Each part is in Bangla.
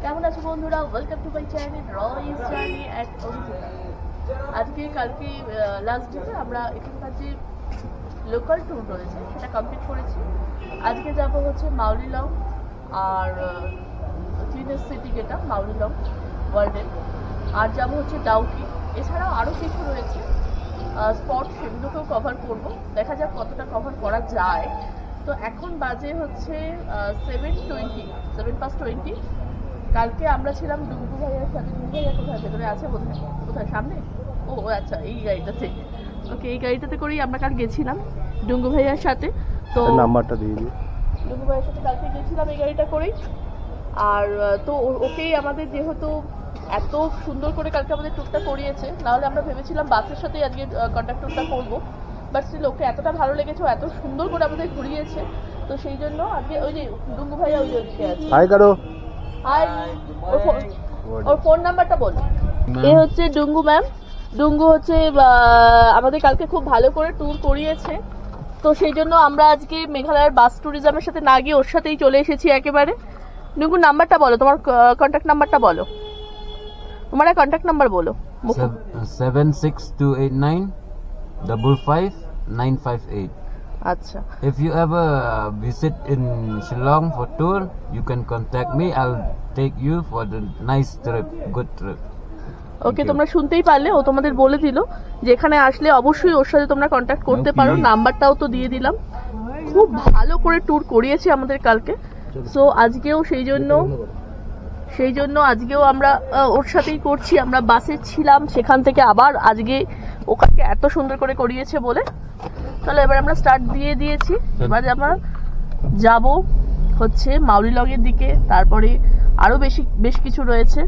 কেমন আছো বন্ধুরা? Welcome to my channel Royce journey at original. আজকে কালকে লাস্ট ডেতে আমরা এখানকার যে লোকাল ট্যুর রয়েছে সেটা কমপ্লিট করেছি। আজকে যাব হচ্ছে মাউলিলং আর ক্লিনেস্ট সিটি, যেটা মাউলিলং ওয়ার্ল্ডের, আর যাব হচ্ছে ডাউকি। এছাড়াও আরও কিছু রয়েছে স্পট, সেগুলোকেও কভার করব। দেখা যাক কতটা কভার করা যায়। তো এখন বাজে হচ্ছে 7:20। কালকে আমরা ছিলাম ডুঙ্গু ভাইয়ার সাথে। ডুঙ্গু ভাইয়া কোথায়? ভেতরে আছে বোধহয়। কোথায়? সামনে? ও আচ্ছা, এই গাড়িটাতে। ওকে, এই গাড়িটাতে করেই আমরা কাল গেছিলাম ডুঙ্গু ভাইয়ার সাথে। তো নাম্বারটা দিয়ে দিই। ডুঙ্গু ভাইয়ার সাথে কালকে গেছিলাম এই গাড়িটা করেই। আর তো ওকেই আমাদের যেহেতু এত সুন্দর করে কালকে আমাদের ট্যুরটা করিয়েছে, নাহলে আমরা ভেবেছিলাম বাসের সাথেই আজকে কন্ট্যাক্ট ট্যুরটা করবো, বাট স্টিল ওকে এতটা ভালো লেগেছে, এত সুন্দর করে আমাদের ঘুরিয়েছে। তো সেই জন্য আজকে ওই যে ডুঙ্গু ভাইয়া ওই যে আছে। হাই করো। ওর ফোন নাম্বারটা বল। এ হচ্ছে ডুঙ্গু ম্যাম। ডুঙ্গু হচ্ছে আমাদের কালকে খুব ভালো করে ট্যুর করিয়েছে। তো সেই জন্য আমরা আজকে মেঘালয়ের বাস ট্যুরিজমের সাথে না গিয়ে ওর সাথেই চলে এসেছি একেবারে। ডুঙ্গুর নাম্বারটা বলো, তোমার কন্ট্যাক্ট নাম্বারটা বলো। তোমার কন্ট্যাক্ট নাম্বার বলো। 76289555958. আচ্ছা, If you ever visit in Shillong for tour, you can contact me. I'll take you for the nice trip, good trip. ওকে, তোমরা শুনতেই পারলে, ও তোমাদের বলে দিল যে এখানে আসলে অবশ্যই ওর সাথে তোমরা কন্ট্যাক্ট করতে পারো। নাম্বারটাও তো দিয়ে দিলাম। খুব ভালো করে ট্যুর করিয়েছে আমাদের কালকে। সো আজকেও সেই জন্য আজকেও আমরা ওর সাথেই করছি। আমরা বাসে ছিলাম, সেখান থেকে আবার আজকে ওখানে এত সুন্দর করে করিয়েছে বলে। চলো এবার আমরা স্টার্ট দিয়ে দিয়েছি। এবার আমরা যাব হচ্ছে মাউলিলং এর দিকে, তারপরে আরো বেশ কিছু রয়েছে,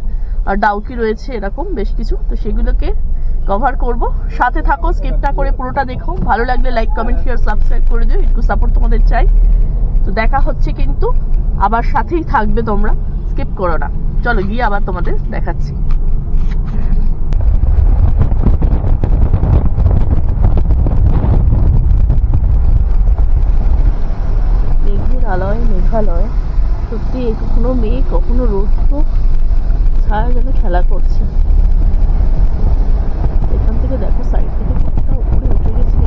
আর ডাউকি রয়েছে, এরকম বেশ কিছু। তো সেগুলোকে কভার করব। সাথে থাকো, স্কিপ না করে পুরোটা দেখো। ভালো লাগলে লাইক, কমেন্ট, শেয়ার, সাবস্ক্রাইব করে দিও। একটু সাপোর্ট তোমাদের চাই। তো দেখা হচ্ছে কিন্তু, আবার সাথেই থাকবে তোমরা, স্কিপ করো না। চলো গিয়ে আবার তোমাদের দেখাচ্ছি। মেঘালয় সত্যি কখনো মেঘ কখনো রোদ, তো ছায়া যেন খেলা করছে। এখান থেকে দেখো সাইড থেকে কতটা উপরে উঠে গেছে।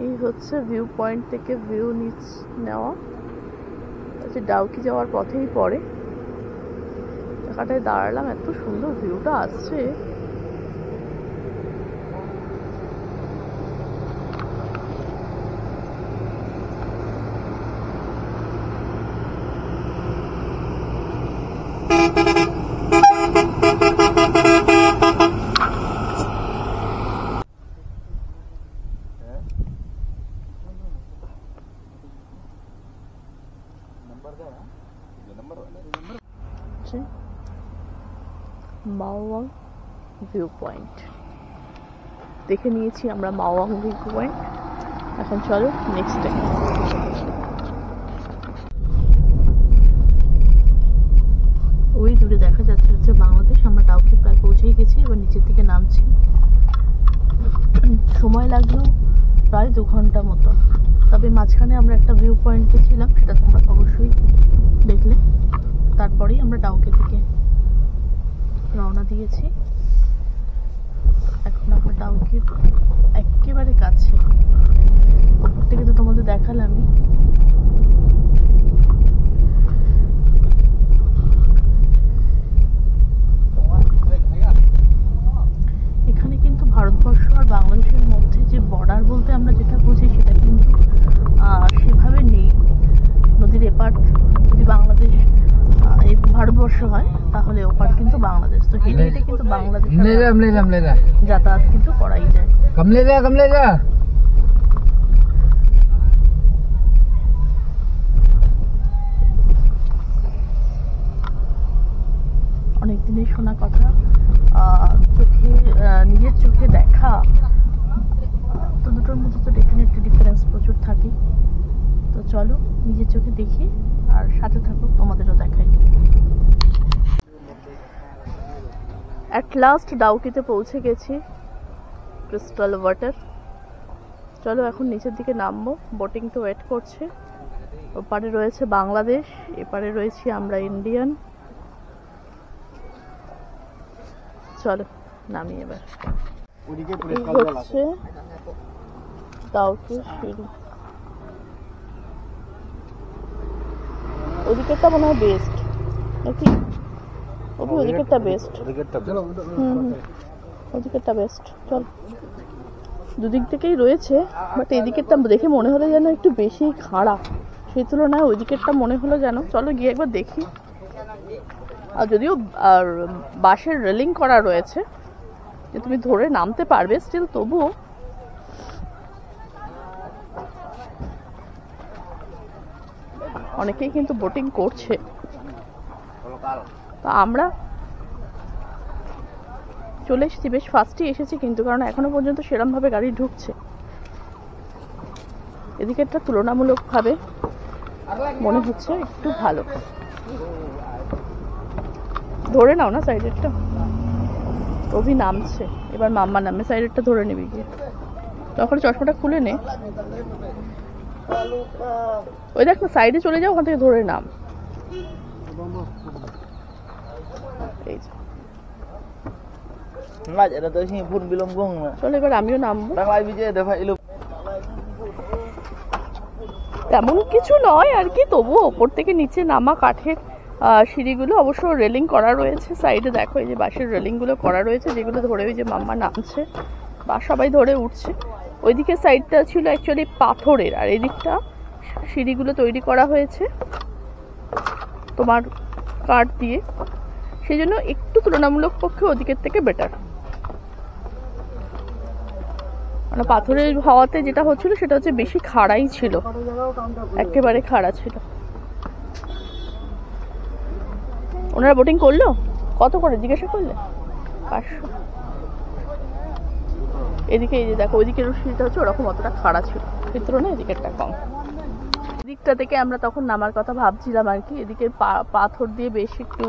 এই হচ্ছে ভিউ পয়েন্ট থেকে ভিউ নেওয়া। হচ্ছে ডাউকি যাওয়ার পথেই পড়ে। জায়গাটায় দাঁড়ালাম, এত সুন্দর ভিউটা আসছে। মাওয়াং ভিউ পয়েন্ট দেখে নিয়েছি আমরা। মাওয়াং ভিউ পয়েন্ট। এখন চলো নেক্সট ডে। ওই দূরে দেখা যাচ্ছে হচ্ছে বাংলাদেশ। আমরা ডাউকি প্রায় পৌঁছেই গেছি, এবার নিচের দিকে নামছি। সময় লাগলো প্রায় 2 ঘন্টা মতো। তবে মাঝখানে আমরা একটা ভিউ পয়েন্ট ছিলাম, সেটা তোমরা অবশ্যই দেখলে। তারপরেই আমরা ডাউকি থেকে রওনা দিয়েছি। এখন আমরা ডাউকির একেবারে কাছে, ওপর থেকে তো তোমাদের দেখালামই। এখানে কিন্তু ভারতবর্ষ আর বাংলাদেশের মধ্যে যে বর্ডার বলতে আমরা যেটা বুঝি, সেটা কিন্তু সেভাবে নেই। নদীর এপার যদি বাংলাদেশ এই ভারতবর্ষ হয়, তাহলে ওপার কিন্তু বাংলাদেশ। তো হেঁটে কিন্তু বাংলাদেশ যাতায়াত কিন্তু করাই যায়। অনেকদিনের শোনা কথা, নিজের চোখে দেখা, তো দুটোর মধ্যে তো ডেফিনেটলি ডিফারেন্স প্রচুর থাকে। তো চলো নিজের চোখে দেখি, আর সাথে থাকো, তোমাদেরও দেখাই। অ্যাট লাস্ট ডাউকিতে পৌঁছে গেছি, ক্রিস্টাল ওয়াটার। চলো এখন নিচের দিকে নামবো। বোটিং তো ওয়েট করছে। ওপারে রয়েছে বাংলাদেশ, এপারে রয়েছি আমরা ইন্ডিয়ান। চলো নামি এবার। এই হচ্ছে ডাউকি সিঁড়ি। ওদিকেরটা মনে হয় বেস্ট নাকি? ওদিকেরটা বেস্ট। ওদিকেরটা বেস্ট। চল, দুদিক থেকেই রয়েছে, বাট এদিকেরটা দেখে মনে হলো যেন একটু বেশি খাড়া, সেই তুলনায় ওইদিকেরটা মনে হলো যেন। চলো গিয়ে একবার দেখি। আর যদিও আর বাঁশের রেলিং করা রয়েছে যে তুমি ধরে নামতে পারবে, স্টিল তবুও অনেকেই কিন্তু বোটিং করছে। তো আমরা চলে এসেছি, বেশ ফাস্টই এসেছি কিন্তু, কারণ এখনো পর্যন্ত সেরকম ভাবে গাড়ি ঢুকছে। এদিকেরটা তুলনামূলকভাবে মনে হচ্ছে একটু ভালো। ধরে নাও না সাইডেরটা। অভি নামছে, এবার মাম্মা নামে। সাইডেরটা ধরে নিবি গিয়ে, তখন চশমাটা খুলে নে। ওই দেখ না, সাইডে চলে যাও, ওখান থেকে ধরে নাম। এই চলো এবার আমিও নামবো। তেমন কিছু নয় আর কি, তবুও ওপর থেকে নিচে নামা কাঠের সিঁড়িগুলো অবশ্য রেলিং করা রয়েছে। সাইডে দেখো এই যে বাঁশের রেলিং গুলো করা রয়েছে, যেগুলো ধরে ওই যে মাম্মা নামছে বা সবাই ধরে উঠছে। ওইদিকে সাইডটা ছিল অ্যাকচুয়ালি পাথরের, আর এদিকটা সিঁড়িগুলো তৈরি করা হয়েছে তোমার কাঠ দিয়ে, সেই জন্য একটু তুলনামূলক পক্ষে ওদিকের থেকে বেটার। মানে পাথরের হাওয়াতে যেটা হচ্ছিল সেটা হচ্ছে বেশি খাড়াই ছিল, একেবারে খাড়া ছিল। ওনারা বোটিং করলো কত করে জিজ্ঞাসা করলে? 500। এদিকে এই যে দেখো, ওইদিকের সিঁড়িটা হচ্ছে ওরকম অতটা খাড়া ছিল, সেই তুলনায় এদিকেরটা কম। এদিকটা থেকে আমরা তখন নামার কথা ভাবছিলাম আর কি। এদিকে পাথর দিয়ে বেশ একটু,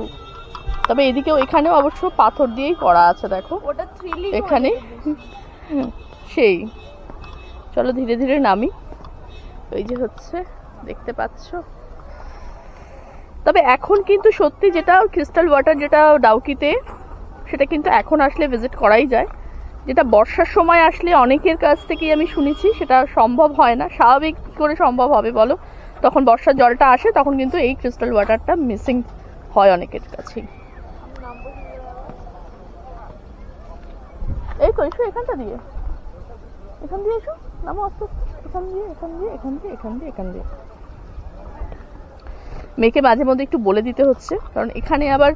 তবে এদিকেও এখানেও অবশ্য পাথর দিয়েই করা আছে দেখো এখানে। সেই চলো ধীরে ধীরে নামি। ওই যে হচ্ছে দেখতে পাচ্ছ। তবে এখন কিন্তু সত্যি যেটা ক্রিস্টাল ওয়াটার যেটা ডাউকিতে, সেটা কিন্তু এখন আসলে ভিজিট করাই যায়। যেটা বর্ষার সময় আসলে অনেকের কাছ থেকেই আমি শুনেছি সেটা সম্ভব হয় না। স্বাভাবিক করে সম্ভব হবে বলো? তখন বর্ষার জলটা আসে, তখন কিন্তু এই ক্রিস্টাল ওয়াটারটা মিসিং হয় অনেকের কাছেই। এই তো এসো এখানটা দিয়ে, এখান দিয়ে এসো, নামো আস্তে আস্তে, এখান দিয়ে এখান দিয়ে এখান দিয়ে এখান দিয়ে এখান দিয়ে। মেয়েকে মাঝে মধ্যে একটু বলে দিতে হচ্ছে, কারণ এখানে আবার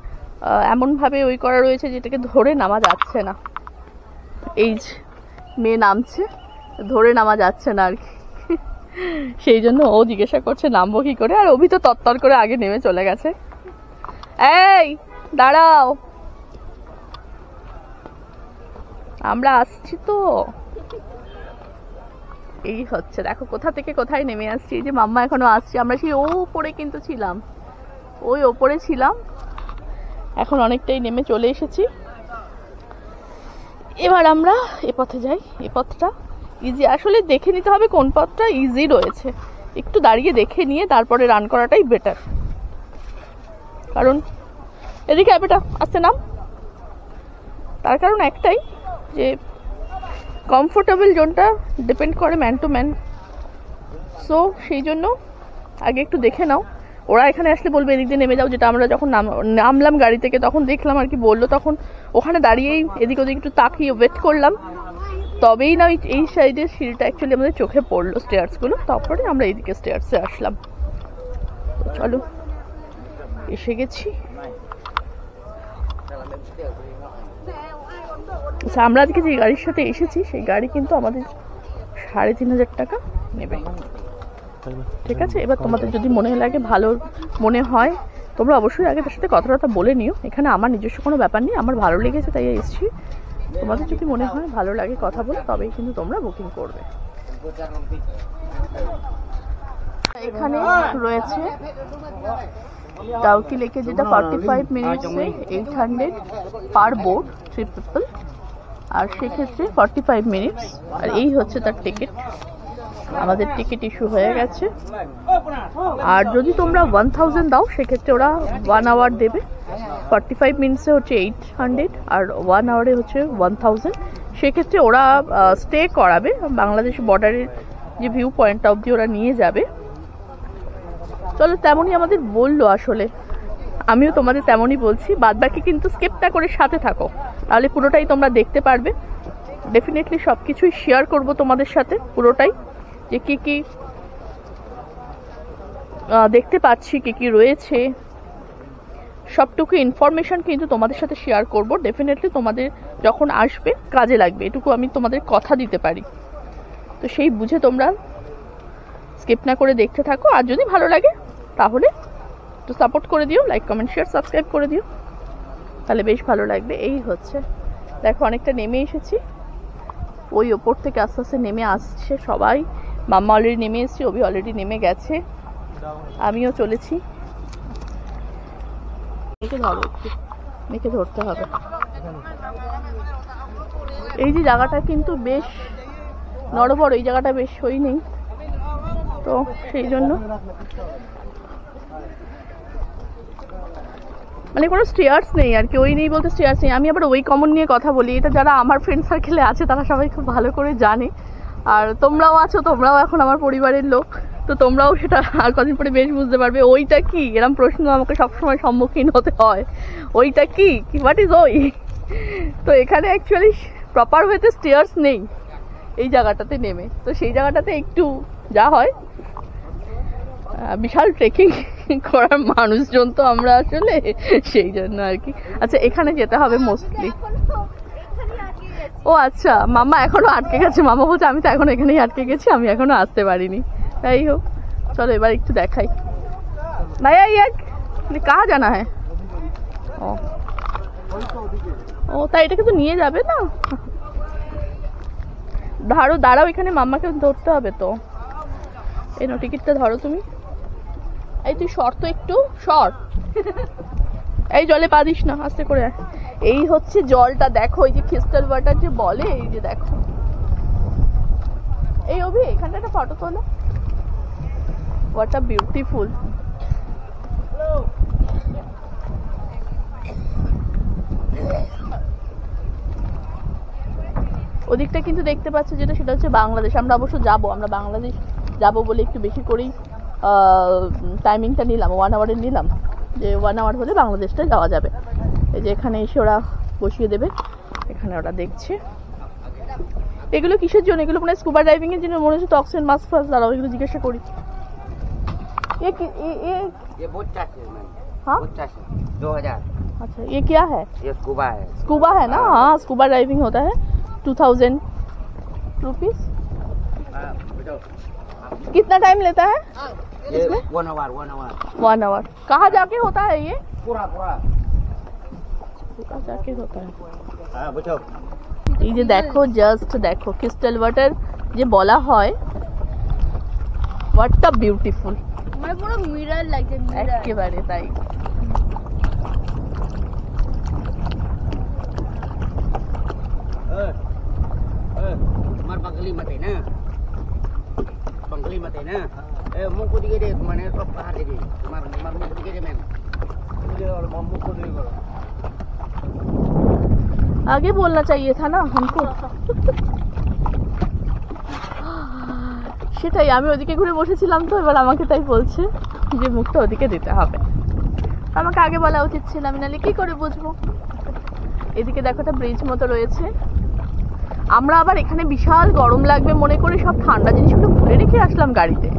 এমন ভাবে ওই করা রয়েছে যেটাকে ধরে নামা যাচ্ছে না। এই মেয়ে নামছে, ধরে নামা যাচ্ছে না আর কি, সেই জন্য ও জিজ্ঞাসা করছে নামবো কি করে। আর অভি তো তত্তর করে আগে নেমে চলে গেছে। এই দাঁড়াও, আমরা আসছি তো। এই হচ্ছে দেখো কোথা থেকে কোথায় নেমে আসছি। এই যে মাম্মা এখনো আসছে, আমরা সেই ওপরে কিন্তু ছিলাম, ওই ওপরে ছিলাম, এখন অনেকটাই নেমে চলে এসেছি। এবার আমরা এ পথে যাই। এ পথটা ইজি, আসলে দেখে নিতে হবে কোন পথটা ইজি রয়েছে। একটু দাঁড়িয়ে দেখে নিয়ে তারপরে রান করাটাই বেটার, কারণ এদিকে বেটা আসছে নাম। তার কারণ একটাই যে কমফোর্টেবল জোনটা ডিপেন্ড করে ম্যান টু ম্যান। সো সেই জন্য আগে একটু দেখে নাও। ওরা এখানে আসলে বলবে এদিক দিয়ে নেমে যাও, যেটা আমরা যখন নামলাম গাড়ি থেকে তখন দেখলাম আর কি বললো, তখন ওখানে দাঁড়িয়েই এদিক ওদিক একটু তাকিয়ে ওয়েট করলাম, তবেই না এই সাইডের সিঁড়িটা অ্যাকচুয়ালি আমাদের চোখে পড়লো, স্টেয়ার্সগুলো। তারপরে আমরা এইদিকে স্টেয়ার্সে আসলাম। চলো এসে গেছি। আচ্ছা, আমরা আজকে যে গাড়ির সাথে এসেছি সেই গাড়ি কিন্তু আমাদের ৩,৫০০ টাকা নেবে। ঠিক আছে, এবার তোমাদের যদি মনে লাগে, ভালো মনে হয়, তোমরা অবশ্যই আগে তার সাথে কথাটা বলে নিও। এখানে আমার নিজস্ব কোনো ব্যাপার নেই, আমার ভালো লেগেছে তাই এসেছি। তোমাদের যদি মনে হয় ভালো লাগে কথা বলে, তবেই কিন্তু তোমরা বুকিং করবে। এখানে রয়েছে ডাউকি লেকে, যেটা 45 মিনিটসে 800 পার বোট, 3 পিপল। আর সেক্ষেত্রে 45 মিনিটস, আর এই হচ্ছে তার টিকিট। আমাদের টিকিট ইস্যু হয়ে গেছে। আর যদি তোমরা 1000 দাও সেক্ষেত্রে ওরা 1 আওয়ার দেবে। 45 মিনিটসে হচ্ছে 800 আর 1 আওয়ারে হচ্ছে 1000। সেক্ষেত্রে ওরা স্টে করাবে বাংলাদেশ বর্ডারের যে ভিউ পয়েন্ট অবধি ওরা নিয়ে যাবে। চলো তেমনই আমাদের বললো, আসলে আমিও তোমাদের তেমনই বলছি। বাদবাকি কিন্তু স্কিপ না করে সাথে থাকো, তাহলে পুরোটাই তোমরা দেখতে পারবে। ডেফিনেটলি সব কিছুই শেয়ার করবো তোমাদের সাথে, পুরোটাই যে কি কি দেখতে পাচ্ছি, কি কি রয়েছে, সবটুকু ইনফরমেশন কিন্তু তোমাদের সাথে শেয়ার করব। ডেফিনেটলি তোমাদের যখন আসবে কাজে লাগবে, এটুকু আমি তোমাদের কথা দিতে পারি। তো সেই বুঝে তোমরা স্কিপ না করে দেখতে থাকো। আর যদি ভালো লাগে তাহলে একটু সাপোর্ট করে দিও, লাইক কমেন্ট শেয়ার সাবস্ক্রাইব করে দিও, তাহলে বেশ ভালো লাগবে। এই হচ্ছে দেখো অনেকটা নেমে এসেছি, ওই ওপর থেকে আস্তে আস্তে নেমে আসছে সবাই। মাম্মা অলরেডি নেমে এসেছি, অভি অলরেডি নেমে গেছে, আমিও চলেছি। মেয়েকে ধরো, মেয়েকে ধরতে হবে। এই যে জায়গাটা কিন্তু বেশ নড়বড়, এই জায়গাটা বেশ সই নেই, তো সেই জন্য মানে কোনো স্টেয়ার্স নেই আর কি, ওই নেই বলতে স্টেয়ার্স নেই। আমি আবার ওই কমন নিয়ে কথা বলি, এটা যারা আমার ফ্রেন্ড সার্কেলে আছে তারা সবাই খুব ভালো করে জানে। আর তোমরাও আছো, তোমরাও এখন আমার পরিবারের লোক, তো তোমরাও সেটা আর কদিন পরে বেশ বুঝতে পারবে। ওইটা কি, এরকম প্রশ্ন আমাকে সবসময় সম্মুখীন হতে হয়, ওইটা কি, হোয়াট ইজ ওই। তো এখানে অ্যাকচুয়ালি প্রপার ওয়েতে স্টেয়ার্স নেই এই জায়গাটাতে নেমে, তো সেই জায়গাটাতে একটু যা হয় বিশাল ট্রেকিং করার মানুষজন তো আমরা আসলে, সেই জন্য আর কি। আচ্ছা এখানে যেতে হবে মোস্টলি। ও আচ্ছা, মামা এখনো আটকে গেছে, মামা বলছে আমি তো এখন এখানেই আটকে গেছি, আমি এখনো আসতে পারিনি। তাই হোক, চলো এবার একটু দেখাই। ভাইয়া ইয়াক কাহা জানা হ্যাঁ? ও তাই এটাকে তো নিয়ে যাবে না, ধরো দাঁড়াও, এখানে মাম্মাকে ধরতে হবে তো। এই নো টিকিটটা ধরো তুমি। এই তুই সর তো একটু সর, এই জলে পা দিস না, আস্তে করে। এই হচ্ছে জলটা দেখো, এই যে ক্রিস্টাল ওয়াটার যে বলে, এই যে দেখো। এই অভি এখানটা একটা ফটো তোলো, হোয়াট আ বিউটিফুল। ওদিকটা কিন্তু দেখতে পাচ্ছ যেটা, সেটা হচ্ছে বাংলাদেশ। আমরা অবশ্য যাবো, আমরা বাংলাদেশ যাবো বলে একটু বেশি করেই টাইমিংটা নিলাম, 1 আওয়ারের নিলাম, যে 1 আওয়ার হলে বাংলাদেশটা যাওয়া যাবে। এই যে এখানে এসে ওরা বসিয়ে দেবে, এখানে ওরা দেখছে। এগুলো কিসের জন্য? এগুলো মনে হয় স্কুবা ডাইভিং এর জন্য মনে হচ্ছে। টক্সিন মাস্ক ফাস্ক দাঁড়াও, এগুলো জিজ্ঞাসা করি। ये बोट चार्ज है मैम। हाँ? Boat charge 2000। अच्छा ये क्या है? ये स्कूबा है। स्कूबा है ना? हाँ स्कूबा डाइविंग होता है। 2000 रुपीज। कितना टाइम लेता है इसमें? 1 आवर 1 आवर 1 आवर। कहाँ जाके होता है ये? पूरा कहाँ जाके होता है? हाँ बुझो। এই যে দেখো, জাস্ট দেখো ক্রিস্টাল ওয়াটার যে বলা হয়, হোয়াট আ বিউটিফুল, মানে পুরো মিরর লাগছে, মিরর একেবারে তাই। तुम्हार बंगली मत है ना, बंगली मत है ना। ए मुंह को दिखे दे, माने सब बाहर दे दे। तुम्हार मुंह दिखे दे मैम, मुझे और मुंह को दिखे करो। आगे बोलना चाहिए था ना हमको। সেটাই, আমি ওদিকে ঘুরে বসেছিলাম তো, এবার আমাকে তাই বলছে যে মুখটা ওদিকে দিতে হবে। আমাকে আগে বলা উচিত ছিল, আমি নাহলে কি করে বুঝবো। এদিকে দেখো একটা ব্রিজ মতো রয়েছে। আমরা আবার এখানে বিশাল গরম লাগবে মনে করে সব ঠান্ডা জিনিসগুলো ভুলে রেখে আসলাম গাড়িতে।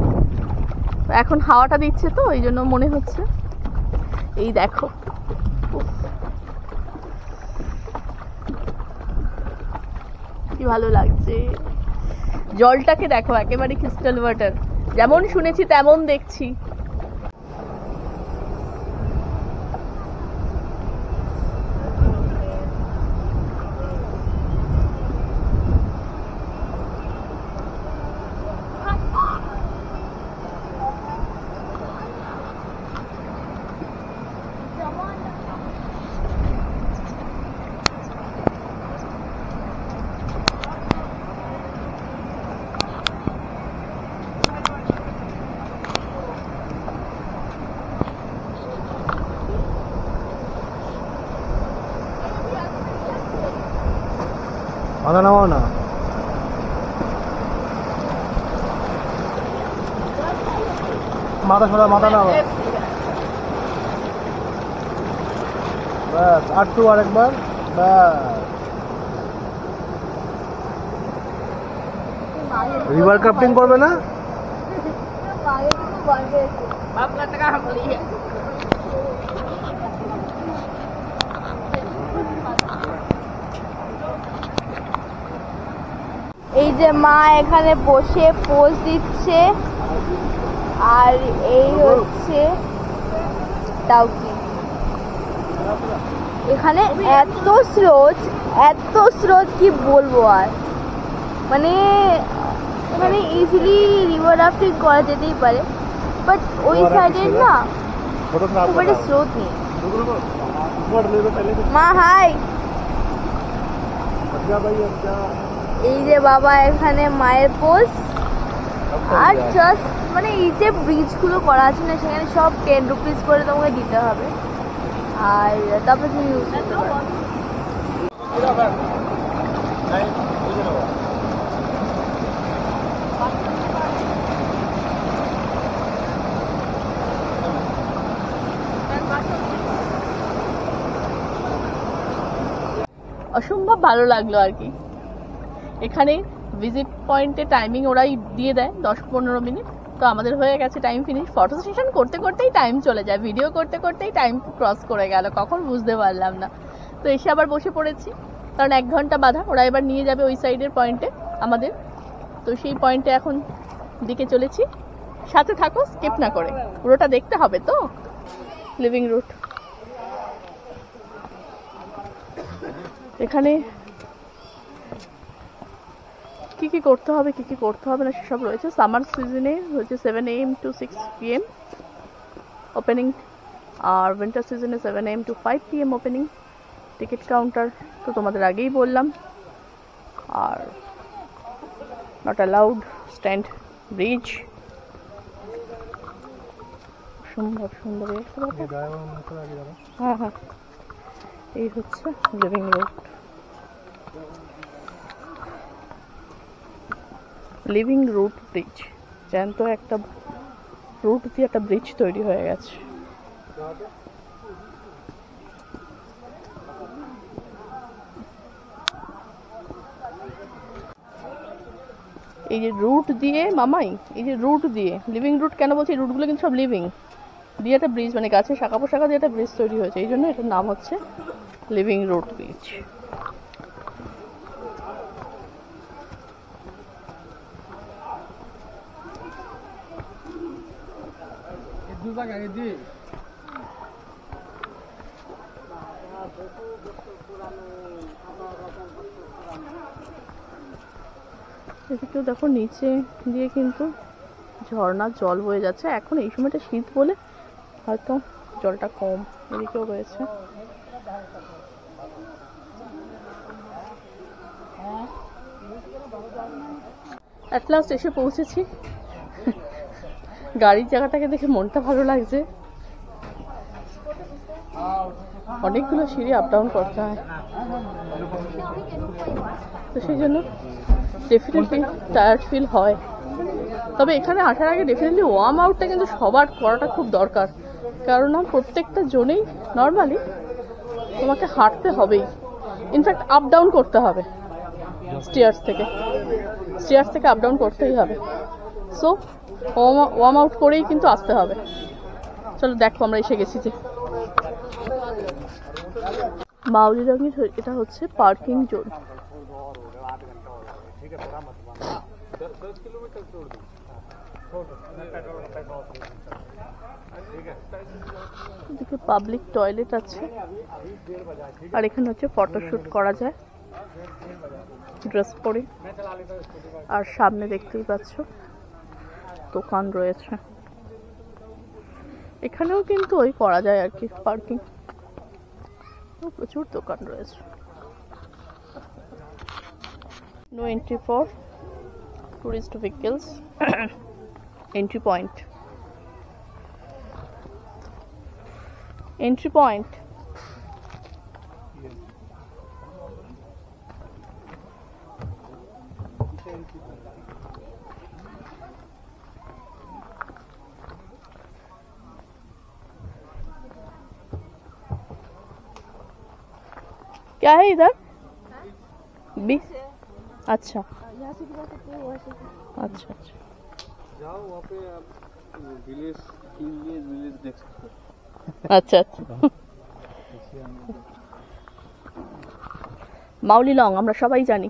এখন হাওয়াটা দিচ্ছে তো, এই জন্য মনে হচ্ছে। এই দেখো কি ভালো লাগছে, জলটাকে দেখো, একেবারে ক্রিস্টাল ওয়াটার, যেমন শুনেছি তেমন দেখছি। মাথা নামাও না। মাথা সরা, মাথা নামাও। ব্যাস, আরেকবার। ব্যাস। রিভার ক্রাফটিং করবে না? এই যে মা এখানে বসে পোজ দিচ্ছে, আর এই হচ্ছে টাউকি। এখানে এত স্রোত কি বলবো আর, মানে এখানে ইজিলি রিভার রাফটিং করা যেতেই পারে, বাট ওই সাইডের না খুব একটা স্রোত নেই। মা হাই। এই যে বাবা এখানে মায়ের পোজ, আর জাস্ট মানে এই যে ব্রিজগুলো করা আছে না, সেখানে সব 10 রুপিস করে তোমাকে দিতে হবে, আর তারপর তুমি ইউজ করতে পারো। অসম্ভব ভালো লাগলো আর কি। এখানে ভিজিট পয়েন্টে টাইমিং ওরাই দিয়ে দেয় 10-15 মিনিট, তো আমাদের হয়ে গেছে টাইম ফিনিশ। ফটো সেশন করতে করতেই টাইম চলে যায়, ভিডিও করতে করতেই টাইম ক্রস করে গেল, কখন বুঝতে পারলাম না। তো এসে আবার বসে পড়েছি, কারণ 1 ঘন্টা বাধা, ওরা এবার নিয়ে যাবে ওই সাইডের পয়েন্টে আমাদের। তো সেই পয়েন্টে এখন দিকে চলেছি, সাথে থাকো, স্কিপ না করে, পুরোটা দেখতে হবে তো। লিভিং রুট, এখানে কি কি করতে হবে কি কি করতে হবে না সেসব রয়েছে। সামার সিজনে হচ্ছে 7 AM to 6 PM ওপেনিং, আর উইন্টার সিজনে 7 AM to 5 PM opening. Ticket counter তো তোমাদের আগেই বললাম, আর নট অ্যালাউড স্ট্যান্ড ব্রিজ। সম্ভব সুন্দর, হ্যাঁ হ্যাঁ, এই হচ্ছে living root. Living root bridge, জ্যান্ত একটা রুট দিয়ে একটা ব্রিজ তৈরি হয়ে গেছে। এই যে রুট দিয়ে মামাই, এই যে রুট দিয়ে, লিভিং রুট কেন বলছি, রুটগুলো কিন্তু সব লিভিং দিয়ে একটা ব্রিজ, মানে গাছের শাখা পোশাখা দিয়ে একটা ব্রিজ তৈরি হয়েছে, এই জন্য এটার নাম হচ্ছে লিভিং রুট ব্রিজ। এদিকেও দেখো নিচে দিয়ে কিন্তু ঝর্ণার জল বয়ে যাচ্ছে। এখন এই সময়টা শীত বলে হয়তো জলটা কম, এদিকেও রয়েছে। অ্যাট লাস্ট এসে পৌঁছেছি। গাড়ির জায়গাটাকে দেখে মনটা ভালো লাগছে। অনেকগুলো সিঁড়ি আপ ডাউন করতে হয়, তো সেই জন্য ডেফিনেটলি টায়ার্ড ফিল হয়। তবে এখানে আসার আগে ডেফিনেটলি ওয়ার্ম আউটটা কিন্তু সবার করাটা খুব দরকার, কারণ প্রত্যেকটা জোনেই নর্মালি তোমাকে হাঁটতে হবেই, ইনফ্যাক্ট আপ ডাউন করতে হবে, স্টেয়ার্স থেকে আপ ডাউন করতেই হবে। সো ওয়ার্ম আউট করেই কিন্তু আসতে হবে। চলো দেখো, আমরা এসে গেছি যে মাউলি রঙের, এটা হচ্ছে পার্কিং জোন। এদিকে পাবলিক টয়লেট আছে, আর এখানে হচ্ছে ফটোশুট করা যায় ড্রেস পরে। আর সামনে দেখতেই পাচ্ছ দোকান রয়েছে, এখানেও কিন্তু ওই করা যায় আর কি পার্কিং, প্রচুর দোকান রয়েছে। No entry for tourist vehicles, entry point, entry point. क्या है इधर? बीच? अच्छा यहाँ से भी जा सकते हैं, वहाँ से भी। अच्छा अच्छा जाओ वहाँ पे आप विलेज विलेज देख सकते हो। আচ্ছা আচ্ছা মাউলিলং আমরা সবাই জানি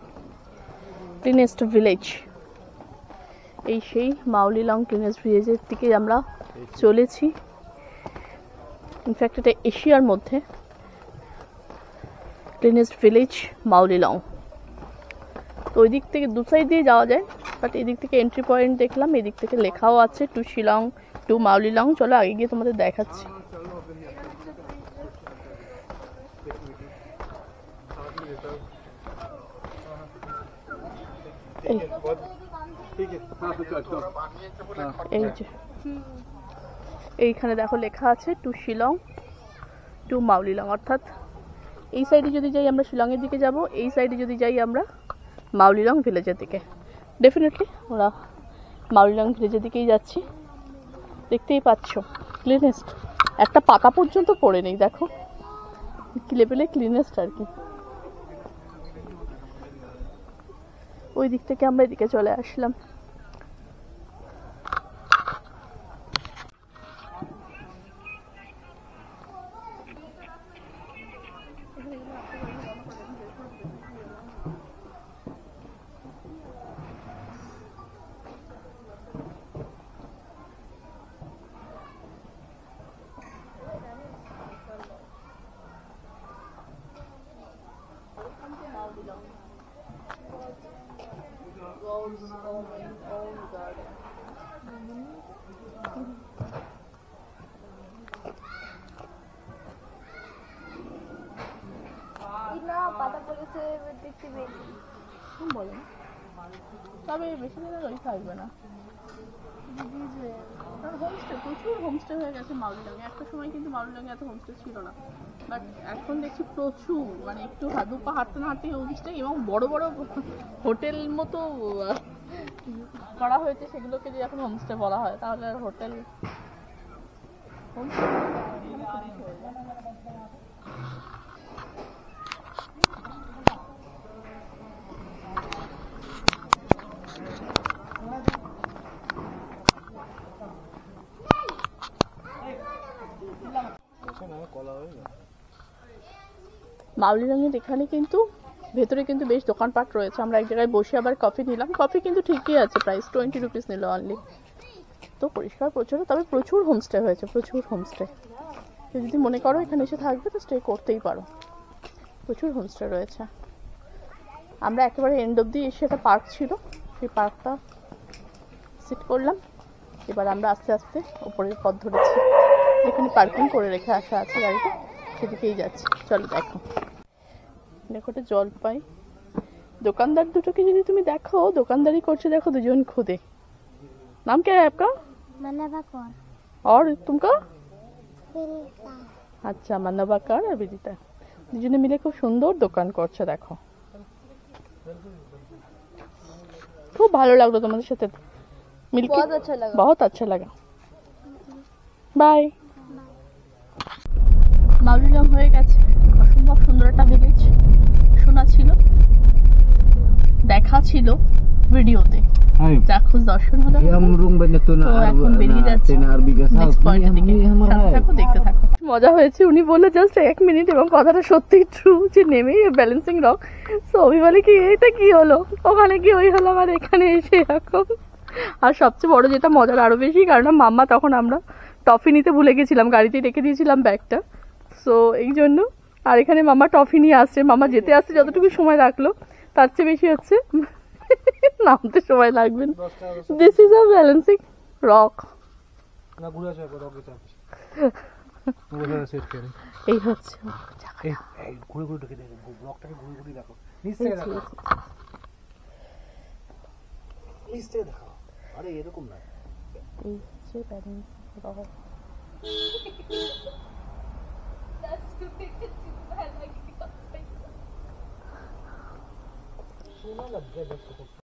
ক্লিনেস্ট ভিলেজ। এই সেই মাউলিলং ক্লিনেস্ট ভিলেজের দিকে আমরা চলেছি। ইনফ্যাক্ট এটা এশিয়ার মধ্যে ক্লিনেস্ট ভিলেজ মাউলিলং। তো ওই দিক থেকে দু সাইড দিয়ে যাওয়া যায়, বাট এই দিক থেকে এন্ট্রি পয়েন্ট দেখলাম, এই দিক থেকে লেখাও আছে টু শিলং টু মাউলিলং। চলো আগে গিয়ে তোমাদের দেখাচ্ছি। এই যে এইখানে দেখো লেখা আছে টু শিলং টু মাউলিলং, অর্থাৎ এই সাইডে যদি যাই আমরা শিলংয়ের দিকে যাব, এই সাইডে যদি যাই আমরা মাউলিলং ভিলেজের দিকে। ডেফিনেটলি ওরা মাউলিলং ভিলেজের দিকেই যাচ্ছি। দেখতেই পাচ্ছ ক্লিনেস্ট, একটা পাতা পর্যন্ত পড়ে নেই, দেখো কি লেভেলে ক্লিনেস্ট আর কি। ওই দিক থেকে আমরা এদিকে চলে আসলাম। না পাতা পড়েছে দেখতে পেয়েছি। বলো তবে বেশি দিন আর ওই থাকবে না, কারণ হোমস্টে প্রচুর হোমস্টে হয়ে গেছে মাউলিলংয়ে। একটা সময় কিন্তু মাউলিলংয়ে এত হোমস্টে ছিল না, বাট এখন দেখছি প্রচুর, মানে একটু দু পা হাঁটতে না হাঁটতে হোমস্টে এবং বড় বড় হোটেল মতো করা হয়েছে, সেগুলোকে যদি এখন হোমস্টে বলা হয় তাহলে আর হোটেল হোমস্টে মাউলিলংয়ের এখানে কিন্তু ভেতরে কিন্তু বেশ দোকানপাট রয়েছে। আমরা এক জায়গায় বসে আবার কফি নিলাম, কফি কিন্তু ঠিকই আছে, প্রাইস 20 রুপিস নিল অনলি। তো পরিষ্কার প্রচুর, তবে প্রচুর হোমস্টে হয়েছে, প্রচুর হোমস্টে। যদি মনে করো এখানে এসে থাকবে তো স্টে করতেই পারো, প্রচুর হোমস্টে রয়েছে। আমরা একেবারে এন্ড অব্দি এসে একটা পার্ক ছিল, সেই পার্কটা সিট করলাম। এবার আমরা আস্তে আস্তে উপরের পথ ধরেছি, যেখানে পার্কিং করে রেখে আসা আছে গাড়িটা, সেদিকেই যাচ্ছি। চলো দেখো, দেখো একটা জলপাই। দোকানদার দুটোকে যদি তুমি দেখো, দোকানদারি করছে দেখো দুজন খুদে। নাম क्या है आपका? মানবা কর और तुमका? বিরিতা। আচ্ছা মানবা কর আর বিদিতা দুজনে মিলে খুব সুন্দর দোকান করছে দেখো। খুব ভালো লাগলো তোমাদের সাথে মিলকে, बहुत अच्छा लगा। बहुत अच्छा लगा। বাই। মাউলিলং হয়ে গেছে, অসম্ভব সুন্দর একটা ভিলেজ। শোনা ছিল, দেখা ছিল ভিডিওতে, দেখো দর্শন হলো। তো এখন বেরিয়ে যাচ্ছে নেক্সট পয়েন্টের দিকে। সাথে থাকো, দেখতে থাকো। মজা হয়েছে, উনি বললো জাস্ট 1 মিনিট, এবং কথাটা সত্যিই ট্রু যে নেমেই ব্যালেন্সিং রক। সো অভি বলে কি এটা কি হলো, ওখানে কি ওই হলো, আর এখানে এসে এরকম। আর সবচেয়ে বড় যেটা মজার আরো বেশি, কারণ মাম্মা তখন আমরা টফি নিতে ভুলে গেছিলাম, গাড়িতেই রেখে দিয়েছিলাম ব্যাগটা, সো এই জন্য। আর এখানে মামা টফি নিয়ে আসছে, মামা যেতে আসতে যতটুকু সময় লাগলো তার চেয়ে বেশি হচ্ছে নামতে সময় লাগবে। This is a balancing rock. না ঘুরে আসো একবার রকে চাপছি ওটা সেট করে এই হচ্ছে এই ঘুরে ঘুরে ঢুকে দেখো, ব্লকটাকে ঘুরে ঘুরে দেখো, নিশ্চয়ই দেখো, নিশ্চয়ই দেখো। আরে এরকম না, এই হচ্ছে ব্যালেন্সিং রক। সোনা লগ গয়া দেখো।